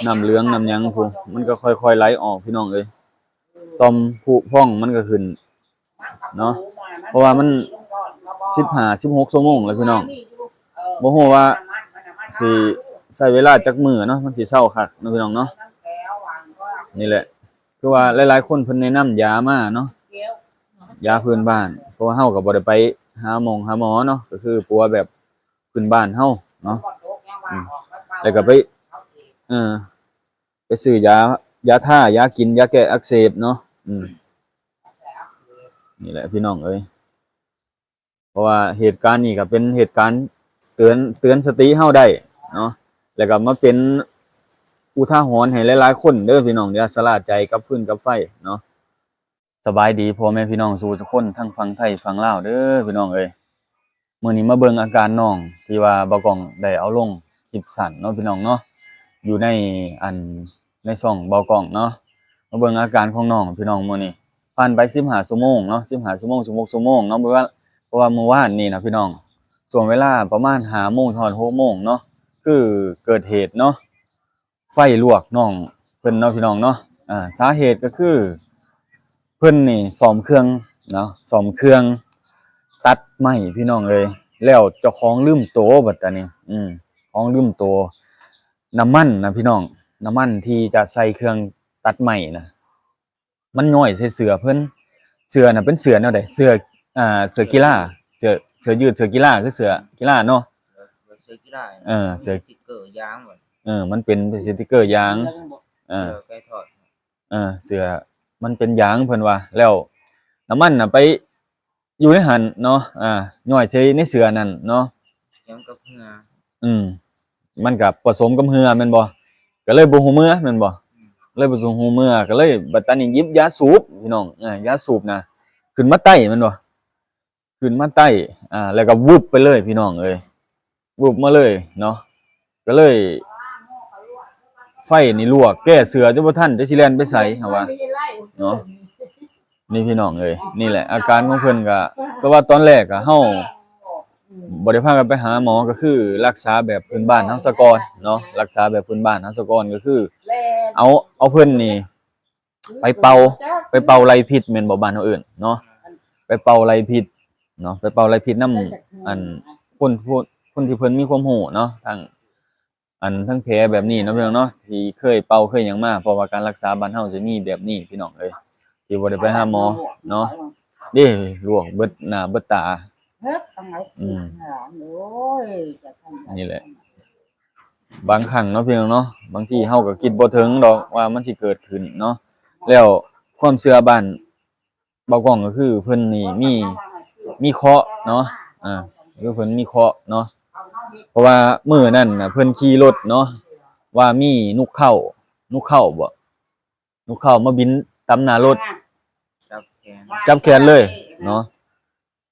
น้ำเหลืองน้ำหยังพูมันก็ค่อยๆไหลออกพี่น้องเอ้ยต่อมผุพองมันก็ขึ้นเนาะเพราะว่ามัน15-16ชั่วโมงแล้วพี่น้องบ่ฮู้ว่าสิใช้เวลาจักมื้อเนาะมันสิเซาคักเนาะพี่น้องเนาะนี่แหละคือว่าหลายๆคนเพิ่นแนะนำยามาเนาะยาพื้นบ้านเพราะว่าเฮาก็บ่ได้ไปหาหมอเนาะก็คือปัวแบบพื้นบ้านเฮาเนาะแล้วก็ไปเออไปซื้อยาท่ายากินยาแก้อักเสบเนาะนี่แหละพี่น้องเอ้ยเพราะว่าเหตุการณ์นี้ก็เป็นเหตุการณ์เตือนสติเฮาได้เนาะแล้วก็มาเป็นอุทาหรณ์ให้หลายๆคนเด้อพี่น้องอย่าชะล่าใจกับฟืนกับไฟเนาะสบายดีพ่อแม่พี่น้องสู่ทุกคนทั้งฝั่งไทยฝั่งลาวเด้อพี่น้องเอ้ยมื้อนี้มาเบิ่งอาการน้องที่ว่าบ่กล้องได้เอาลงคลิปสั้นเนาะพี่น้องเนาะอยู่ในช่องบ่กล้องเนาะมาเบิ่งอาการของน้องพี่น้องมื้อนี้ผ่านไป15ชั่วโมงเนาะ15ชั่วโมง16ชั่วโมงเนาะเพราะว่าเมื่อวานนี้นะพี่น้องช่วงเวลาประมาณ5โมงถึง6โมงเนาะคือเกิดเหตุเนาะไฟลวกน้องเพิ่นเนาะพี่น้องเนาะสาเหตุก็คือเพิ่นนี่ซ่อมเครื่องเนาะซ่อมเครื่องตัดไม้พี่น้องเอ้ยแล้วเจ้าของลืมโตบัดตานี้ของลืมโตน้ำมันนะพี่น้องน้ำมันที่จะใส่เครื่องตัดไม้นะมันย่อยใส่เสื้อเพิ่นเสื้อน่ะเป็นเสื้อแนวใดเสื้อกีฬาเสื้อยืดเสื้อกีฬาคือเสื้อกีฬาเนาะเสื้อกีฬาเสื้อสติ๊กเกอร์ยางเหมือนมันเป็นสติกเกอร์ยางไปถอดเสื้อมันเป็นยางเพิ่นว่าแล้วน้ำมันน่ะไปอยู่ในหันเนาะย่อยใส่ในเสื้อนั่นเนาะยังกับเหงื่อมันก็ผสมกับเหงื่อแม่นบ่ก็เลยบ่ฮู้เมื่อแม่นบ่เลยบ่ฮู้เมื่อก็เลยบัดตานี้หยิบยาสูบพี่น้องยาสูบน่ะขึ้นมาไต้แม่นบ่ขึ้นมาไต้แล้วก็วูบไปเลยพี่น้องเอ้ยวูบมาเลยเนาะก็เลยไฟนี่ลวกแก้เสือจนบ่ทันจะสิแล่นไปไสเฮาว่าเนาะนี่พี่น้องเอ้ยนี่แหละอาการของเพิ่นก็แต่ว่าตอนแรกอะเฮาบ่ได้พากันไปหาหมอก็คือรักษาแบบพื้นบ้านเฮาซะก่อนเนาะรักษาแบบพื้นบ้านเฮาซะก่อนก็คือเอาเพิ่นนี่ไปเป่าไล่พิษแม่นบ่บ้านเฮาเอิ้นเนาะไปเป่าไล่พิษเนาะไปเป่าไล่พิษนำคนที่เพิ่นมีความรู้เนาะทั้งแผลแบบนี้เนาะพี่น้องเนาะที่เคยเป่าเคยหยังมาเพราะว่าการรักษาบ้านเฮาสิมีแบบนี้พี่น้องเอ้ยที่บ่ได้ไปหาหมอเนาะนี่ลวกเบิดหน้าเบิดตานี่แหละบางครั้งเนาะพี่น้องเนาะบางทีเฮาก็คิดบ่ถึงดอกว่ามันสิเกิดขึ้นเนาะแล้วความเชื่อบ้านเบากล้องก็คือเพิ่นนี่มีเคราะห์เนาะคือเพิ่นมีเคราะห์เนาะเพราะว่ามื้อนั้นน่ะเพิ่นขี่รถเนาะว่ามีนกเข้าบ่นกเข้ามาบินตำหน้ารถจับแขนเลยเนาะ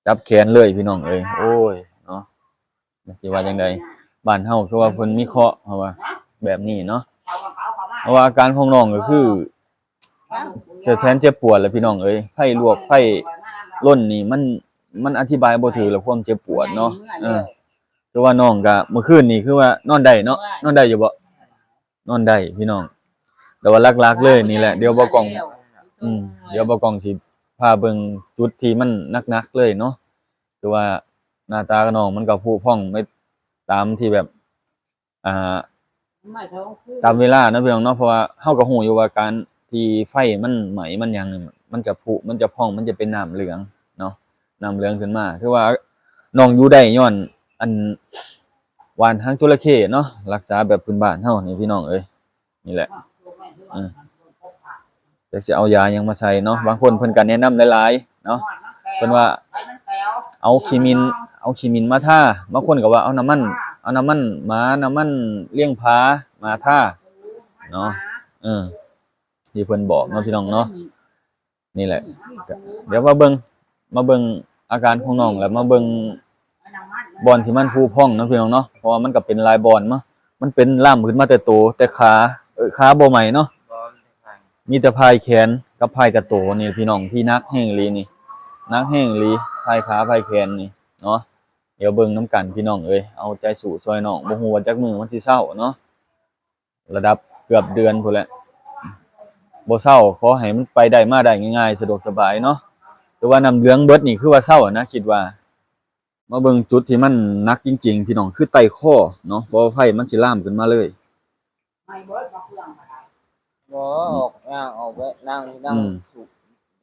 จับแขนเลยพี่น้องเอ้ยโอ้ยเนาะสิว่าจังได๋บ้านเฮาคือว่าเพิ่นมีเคราะห์เพราะว่าแบบนี้เนาะเพราะว่าอาการของน้องก็คือแสนเจ็บปวดแหละพี่น้องเอ้ยไฟลวกไฟล้นนี่มันอธิบายบ่ถูกแล้วความเจ็บปวดเนาะคือว่าน้องก็เมื่อคืนนี่คือว่านอนได้เนาะนอนได้อยู่บ่นอนได้พี่น้องแต่ว่าหลักๆเลยนี่แหละเดี๋ยวบ่กล้องเดี๋ยวบ่กล้องสิพาเบิ่งจุดที่มันหนักๆเลยเนาะคือว่าหน้าตาน้องมันก็พุพองไม่ตามที่แบบตามเวลาเนาะพี่น้องเนาะเพราะว่าเฮาก็ฮู้อยู่ว่าการที่ไฟมันไหม้มันหยังมันจะพุมันจะพองมันจะเป็นน้ำเหลืองเนาะน้ำเหลืองขึ้นมาคือว่าน้องอยู่ได้ย้อนหวานหางจระเข้เนาะรักษาแบบพื้นบ้านเฮานี่พี่น้องเอ้ยนี่แหละแต่สิเอายายังมาใช้เนาะบางคนเพิ่นก็แนะนำหลายๆเนาะเพิ่นว่าเอาขี้มินมาทาบางคนก็ว่าเอาน้ำมันหมาน้ำมันเลี้ยงผามาทาเนาะที่เพิ่นบอกเนาะพี่น้องเนาะนี่แหละเดี๋ยวมาเบิ่งอาการของน้องแล้วมาเบิ่งบอนที่มันพุพองเนาะพี่น้องเนาะเพราะว่ามันก็เป็นลายบอนมันเป็นล่ามขึ้นมาแต่โตแต่ขาบ่ใหม่เนาะมีแต่พายแขนกับพายกระโตนี่พี่น้องที่นักแห้งลีนี่นักแห้งลีพายขาพายแขนนี่เนาะเดี๋ยวเบิ่งน้ำกันพี่น้องเอ้ยเอาใจสู้ซอยน้องบ่ฮู้ว่าจักมื้อมันสิเซาเนาะระดับ เกือบเดือนพุ่นแหละบ่เศร้าขอให้มันไปได้มาได้ง่ายๆสะดวกสบายเนาะแต่ว่าน้ำเหลืองเบิดนี่คือว่าเศร้าอะนะคิดว่ามาเบิ่งจุดที่มันหนักจริงๆพี่น้องคือไตข้อเนาะเพราะว่าไฟมันสิลามขึ้นมาเลย ไม่เบิดบ่เครื่องก็ได้ บ่ออกย่างออกไปนั่งสูบ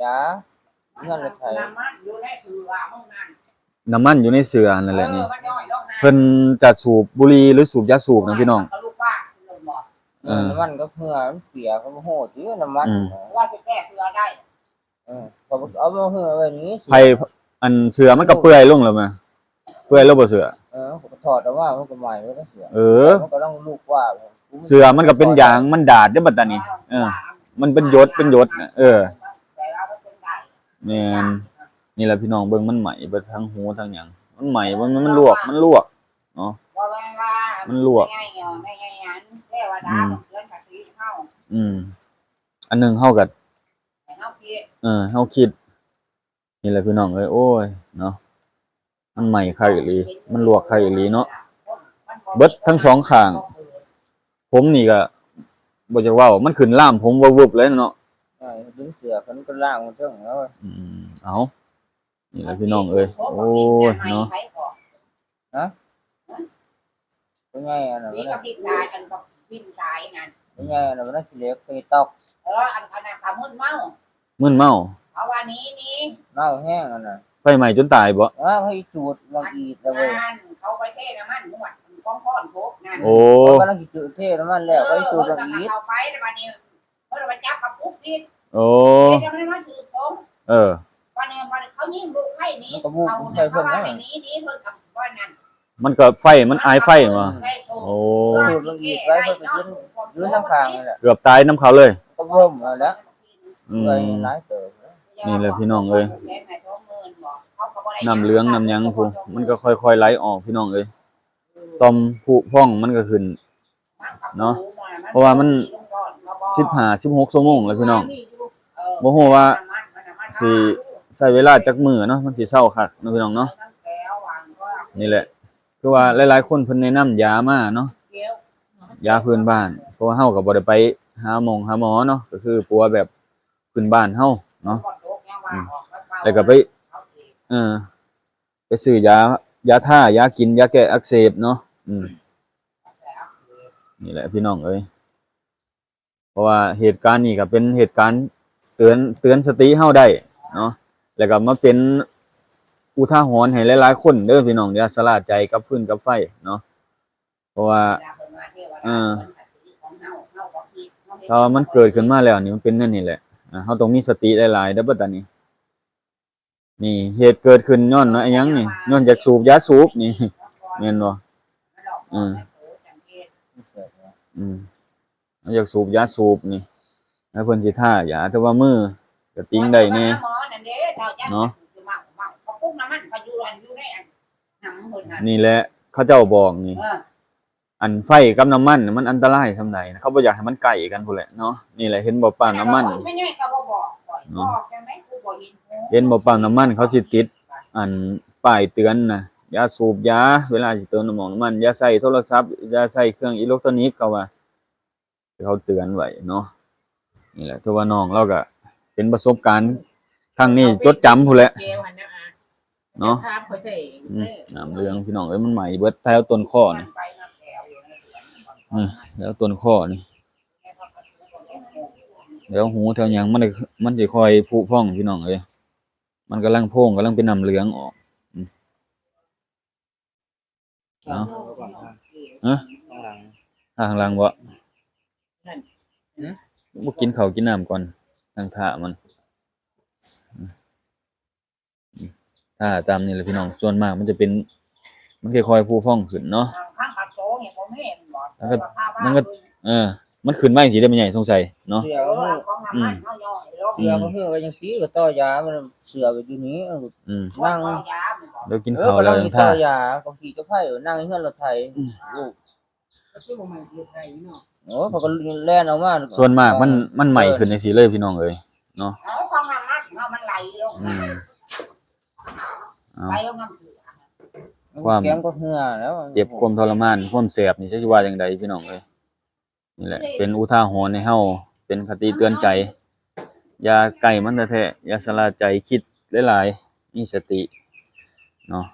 ยาเงินละไทย น้ำมันอยู่ในคือว่าห้องนั้น น้ำมันอยู่ในเสือนั่นแหละนี่ มันย่อยลงนะ เพิ่นจะสูบบุหรี่หรือสูบยาสูบนะพี่น้อง ก็ลูกบ้านลงบ่ น้ำมันก็เพื่อมันเสียก็โหดอยู่น้ำมัน ว่าจะแก้เพื่อได้ พอเอามาเพื่อไว้นี้ ไผอันเสือมันก็เปื่อยลงแล้วมั้ยเปื่อยแล้วบ่เสือ ผมถอดออกมามันก็ใหม่มันก็เสีย เออ มันก็ต้องลูกว่า เสือมันก็เป็นยางมันดาดเด้อบัดตานี้มันเป็นหยดน่ะแต่ว่ามันเป็นได้ แม่นนี่แหละพี่น้องเบิ่งมันไหม้เบิดทั้งหูทั้งหยังมันไหม้มันลวกเนาะ ว่าว่า มันลวก ง่ายๆไม่ง่ายๆนั้นเทวดามันเกินภาษีเฮา อันหนึงเฮาก็ ให้เฮาคิด เฮาคิดนี่แหละพี่น้องเอ้ยโอ้ยเนาะมันไหม้คักอีหลีมันลวกคักอีหลีเนาะเบิดทั้งสองข้างผมนี่ก็บ่จะเว้ามันขึ้นล่ามผมวึบๆเลยเนาะ ดึงเสือมันก็ล่างมันเท่งแล้ว เอานี่แหละพี่น้องเอ้ยโอ้ยเนาะ เป็นไงอันนั้น นี่ก็พิจารณากันก็พิจารณานั่น เป็นไงอันนั้นสิเล็กไปตอก อันขนาดขามึนเมา มึนเมา เอาวันนี้ เน่าแห้งอันนั้น ไฟไหม้จนตายบ่ ให้จูดลองอีกแล้วเว้ย นั่นเขาไปเทน้ำมันหมดก้อนโคกนั่น โอ้ ก็ต้องจูดเทน้ำมันแล้วให้จูดลองอีก เอาไปแล้ววันนี้เขาเลยไปจับกับปุ๊กซิด โอ้ เทน้ำมันถือผม วันนี้เขายิงลูกให้นี้เขาว่าให้นี้เพิ่นกับว่านั่น มันก็ไฟมันอายไฟมาโอ้ จูดลองอีกไว้เพื่อไปยืนทั้งข้างนี่แหละ เกือบตายน้ำเขาเลย ก็เพิ่มแล้ว เลยหลายเติบ นี่แหละพี่น้องเอ้ย น้ำ น้ำ เหลืองน้ำหยังพูมันก็ค่อยๆไหลออกพี่น้องเอ้ยต่อมผุพองมันก็ขึ้น เนาะเพราะว่ามัน 15-16 ชั่วโมงแล้วพี่น้องบ่ฮู้ว่าสิใช้เวลาจักมื้อเนาะมันสิเซาคักเนาะพี่น้องเนาะนี่แหละคือว่าหลายๆคนเพิ่นแนะนำยามาเนาะยาพื้นบ้านเพราะว่าเฮาก็บ่ได้ไปหาหมอเนาะก็คือปัวแบบพื้นบ้านเฮาเนาะแล้วก็ไปไปซื้อยาท่ายากินยาแก้อักเสบเนาะนี่แหละพี่น้องเอ้ยเพราะว่าเหตุการณ์นี้ก็เป็นเหตุการณ์เตือนสติเฮาได้เนาะแล้วก็มาเป็นอุทาหรณ์ให้หลายๆคนเด้อพี่น้องอย่าสลาดใจกับฟืนกับไฟเนาะเพราะว่าถ้ามันเกิดขึ้นมาแล้วนี่มันเป็นนั่นนี่แหละเฮาต้องมีสติหลายๆเด้อบัดนี้นี่เหตุเกิดขึ้นย้อนเนาะไอ้หยังนี่ย้อนจากสูบยาสูบนี่แม่นบ่อยากสูบยาสูบนี่ให้เพิ่นสิท่ายาแต่ว่ามือก็ติ้งได้แน่เนาะนี่แหละเขาเจ้าบอกนี่อันไฟกับน้ำมันมันอันตรายส่ำใดนะเขาบ่อยากให้มันใกล้กันพุ่นแหละเนาะนี่แหละเห็นบ่ปั๊มน้ำมันเนาะเห็นบ่ปั๊มน้ำมันเขาสิติดอันป้ายเตือนน่ะอย่าสูบยาเวลาสิเติมน้ำมันอย่าใช้โทรศัพท์อย่าใช้เครื่องอิเล็กทรอนิกส์เขาว่าเขาเตือนไว้เนาะนี่แหละถือว่าน้องเราก็เป็นประสบการณ์ครั้งนี้จดจำพุ่นแหละเนาะน้ำเหลืองพี่น้องเอ้ยมันใหม่เบิดแถวต้นข้อนี่แล้วต้นข้อนี่แล้วหูแถวหยังมันสิค่อยผุพองพี่น้องเอ้ยมันกำลังโพ่งกำลังเป็นน้ำเหลืองออกเนาะข้างหลังบ่บ่กินข้าวกินน้ำก่อนนั่งท่ามันท่าตามนี่แหละพี่น้องส่วนมากมันจะเป็นมันค่อยๆผุพองขึ้นเนาะมันก็มันขึ้นมาจังซี่ได้มันใหญ่สงสัยเนาะเสือมันเพื่อไว้ยังสีก็ต่อยามันเสือไปอยู่นี้นั่ง เดี๋ยวกินข้าวแล้วยังท่า ต่อยาก็ขี่ก็ไผ่นั่งเฮือนรถไถลูกโอ้เขาก็แล่นออกมา ส่วนมากมันใหม่ขึ้นจังซี่เลยพี่น้องเอ้ยเนาะความ แก้มก็เหือแล้ว เจ็บความทรมานความแสบนี่จะว่าจังไดพี่น้องเอ้ย นี่แหละเป็นอุทาหรณ์ให้เฮาเป็นคติเตือนใจอย่าใกล้มันแท้ๆอย่าสลาใจคิดหลายๆมีสติเนาะ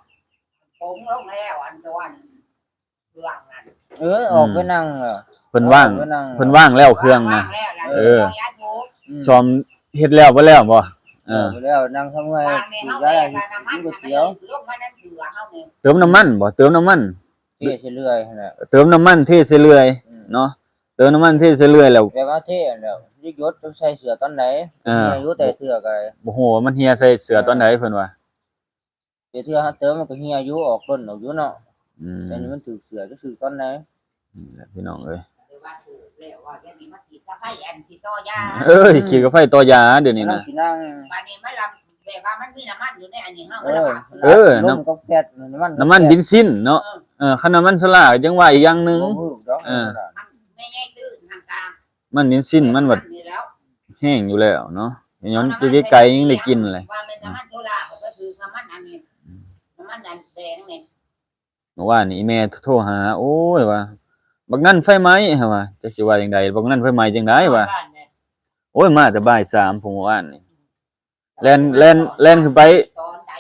ผมลงแล้วอันตวนเครื่องนั่น ออกไปนั่งเหรอ เพิ่นว่าง ออกไปนั่ง เพิ่นว่างแล้วเครื่องนะ ซ้อมเฮ็ดแล้วบ่แล้วบ่ ออกไปแล้วนั่งทำไง วางใน กิ เฮาน แม่ ได้ ก็น้ำมัน กินก๋วย น่ะ เตี๋ยว ลงมานั้นเบื่อเฮานี่ เติมน้ำมันบ่เติมน้ำมัน เท่เรื่อยๆนั่นแหละ เติมน้ำมันเทใส่เรื่อยเนาะเติมน้ำมันเทใส่เรื่อยแล้ว แต่ว่าเท่แล้วยิ่งยศต้องใส่เสื้อตอนไหน อ่า อายุแต่เสื้อก็ได้ บ่ฮู้ว่ามันเหี่ยใส่เสื้อตอนใดเพิ่นว่า เดี๋ยวเสื้อหาเติมมันก็เหี่ยอายุออกต้นออกอยู่เนาะ อืม แต่นี่มันถือเสื้อก็ถือตอนไหน นี่แหละพี่น้องเอ้ย หรือว่าถูกแล้วว่าเดี๋ยวนี้มาขีดตะไคร้อันที่ต่อยา เอ้ยขี่กับไฟต่อยาเดี๋ยวนี้ นั่ นะ งกินนั่ง บานนี้ไม่ลำแบบว่ามันมีน้ำมันอยู่ในอันนี้เฮา เอ ก็ อ ละบาท เออ น้ำก็แก๊สน้ำมันเบนซินเนาะคันน้ำมันโซล่าก็ยังว่าอีกอย่างหนึง ไม่ใช่ตื้นทางกลาง มันเบนซินมันแบบ นี่แล้ว แห้งอยู่แล้วเนาะย้อนอยู่ไกลๆยังได้กินเลย ว่าเป็นน้ำมันโซล่าก็คือน้ำมันอันนี้น้ำมันอันแดงนี่ เมื่อวานนี่แม่โทรหา โอ้ยว่าบักนั่นไฟไหม้ฮะว่าจักสิว่าจังไดบักนั่นไฟไหม้จังไดวะโอ้ยมาแต่บ่าย3ผมเมื่อวานนี่แล่นขึ้นไป ตอนใด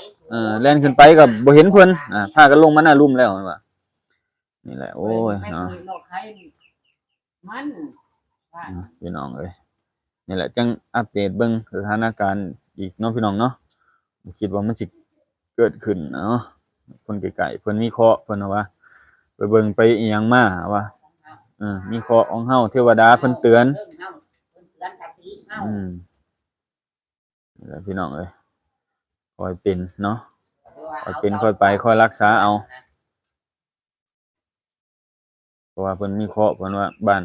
แล่นขึ้นไปก็บ่เห็นเพิ่นพากันลงมาหน้าลุ่มแล้วว่านี่แหละโอ้ยเนาะ มัน พี่น้องเอ้ยนี่แหละจังอัปเดตเบิ่งสถานการณ์อีกเนาะพี่น้องเนาะบ่คิดว่ามันสิเกิดขึ้นเนาะคนไกลๆเพิ่นมีเคราะห์เพิ่นว่าไปเบิ่งไปอีหยังมาว่ามีเคราะห์ของเฮาเทวดาเพิ่นเตือนนี่แหละพี่น้องเอ้ยคอยเป็นเนาะคอยเป็นค่อยไปค่อยรักษาเอาเพราะว่าเพิ่นมีเคราะห์เพิ่นว่าบ้าน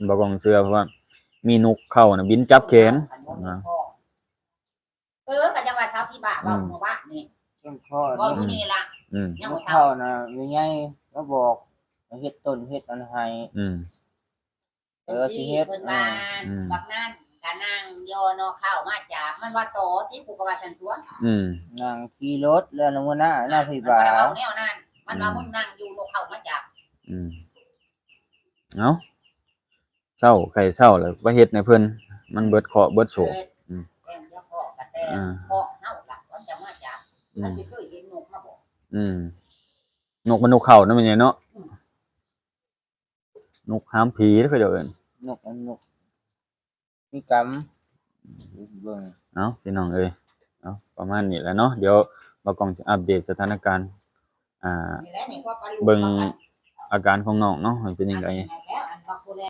บ่กองเสือเพราะว่ามีนกเข้าน่ะบินจับแขนนะ ก็จะว่าเช้าพี่บ้าบอกหมู่บ้านนี่ ต้นข้อ บอกอยู่นี่ล่ะ ยังเข้านะยังไงก็บอกเฮ็ดต้นเฮ็ดอันให้ สิเฮ็ดเพิ่นมาบักนั่นกะนั่งโยนเข้ามาจากมันว่าโตที่กูก็ว่าซั่นตัว นั่งขี่รถแล้วลงมาหน้าพี่บ่า มันเอาแนวนั้นมันว่ามึงนั่งอยู่นกเข้ามาจาก เอ้าเศร้าใครเศร้าแล้วบ่เฮ็ดให้เพิ่นมันเบิดเคราะห์เบิดโศก แก้มเจ้าพ่อกะแต่พอเฮาล่ะมันจะมาจากมันสิเคยเห็นนกมาบอก นกมันนกเขานั่นเป็นไงเนาะนกหามผีเด้อเขาเจ้าเอิ้น นกมีกรรมเบิ่ง เอ้าพี่น้องเอ้ยเอ้าประมาณนี้แหละเนาะเดี๋ยวบ่กองจะอัปเดตสถานการณ์เบิ่งอาการของน้องเนาะมันเป็นจังได